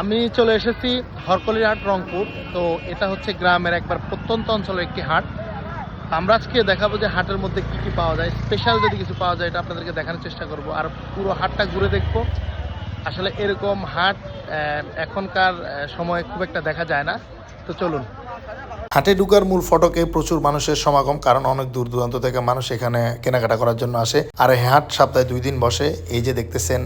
আমি চলে এসেছি হরকলির হাট রংপুর। তো এটা হচ্ছে গ্রামের একবার প্রত্যন্ত অঞ্চলের একটি হাট। আমরা আজকে দেখাবো যে হাটের মধ্যে কি কি পাওয়া যায়, স্পেশাল যদি কিছু পাওয়া যায় এটা আপনাদেরকে দেখানোর চেষ্টা করব, আর পুরো হাটটা ঘুরে দেখবো। আসলে এরকম হাট এখনকার সময়ে খুব একটা দেখা যায় না। তো চলুন। হাটে ঢুকার মূল ফটকে প্রচুর মানুষের সমাগম, কারণ অনেক দূর দূরান্ত থেকে মানুষ এখানে কেনাকাটা করার জন্য আসে। আর এই হাট সপ্তাহে 2 দিন বসে। এই যে দেখতেছেন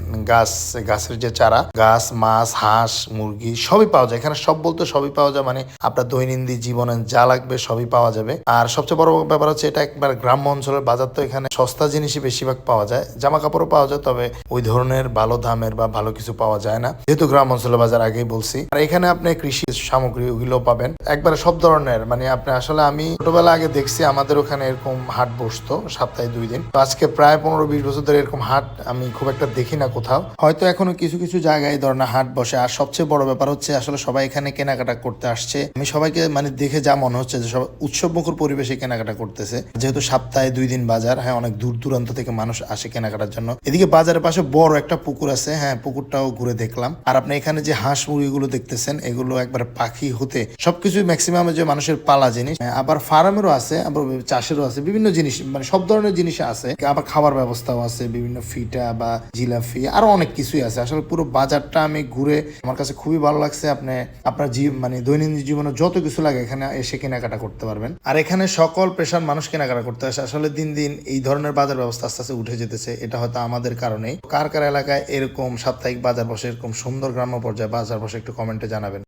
গাছের যে চারা, গাছ, মাছ, হাঁস, মুরগি সবই পাওয়া যায় এখানে। সব বলতে সবই পাওয়া যায়, মানে আপনার দৈনন্দিন জীবনে যা লাগবে সবই পাওয়া যাবে। আর সবচেয়ে বড় ব্যাপার হচ্ছে এটা একবার গ্রাম্য অঞ্চলের বাজার, তো এখানে সস্তা জিনিসই বেশিরভাগ পাওয়া যায়। জামা কাপড়ও পাওয়া যায়, তবে ওই ধরনের ভালো দামের বা ভালো কিছু পাওয়া যায় না, যেহেতু গ্রাম অঞ্চলের বাজার আগেই বলছি। আর এখানে আপনি কৃষি সামগ্রী ওগুলো পাবেন একবারে সব ধরনের। মানে আপনি আসলে আমি ছোটবেলা আগে দেখছি আমাদের ওখানে এরকম হাট বসতো সপ্তাহে 2 দিন। তো আজকে প্রায় 15-20 বছর ধরে এরকম হাট আমি খুব একটা দেখি না কোথাও। হয়তো এখনো কিছু কিছু জায়গায় এই ধরনের হাট বসে। আর সবচেয়ে বড় ব্যাপার হচ্ছে আসলে সবাই এখানে কেনাকাটা করতে আসছে। আমি সবাইকে মানে দেখে যা মনে হচ্ছে যে সবাই উৎসবমুখর পরিবেশে কেনাকাটা করতেছে, যেহেতু সপ্তাহে 2 দিন বাজার। হ্যাঁ, অনেক দূর দূরান্ত থেকে মানুষ আসে কেনাকাটার জন্য। এদিকে বাজারের পাশে বড় একটা পুকুর আছে, হ্যাঁ পুকুরটাও ঘুরে দেখলাম। আর আপনি এখানে যে হাঁস মুরগিগুলো দেখতেছেন এগুলো একবার পাখি হতে সবকিছু ম্যাক্সিমাম যে মানুষের পালা জিনিস। আবার ফার্মেরও আছে, আবার চাষেরও আছে, বিভিন্ন জিনিস মানে সব ধরনের জিনিস আছে। আবার খাবার ব্যবস্থাও আছে, বিভিন্ন ফিটা বা জিলাপি আরো অনেক কিছুই আছে। আসলে পুরো বাজারটা আমি ঘুরে আমার কাছে খুবই ভালো লাগছে। আপনি আপনার মানে দৈনন্দিন জীবনে যত কিছু লাগে এখানে এসে কেনাকাটা করতে পারবেন। আর এখানে সকল পেশার মানুষ কেনাকাটা করতে আসে। আসলে দিন দিন এই ধরনের বাজার ব্যবস্থা আস্তে আস্তে উঠে যেতেছে। এটা হয়তো আমাদের কারণেই। কার কার এলাকায় এরকম সাপ্তাহিক বাজার বসে, এরকম সুন্দর গ্রাম্য পর্যায়ে বাজার বসে, একটু কমেন্টে জানাবেন।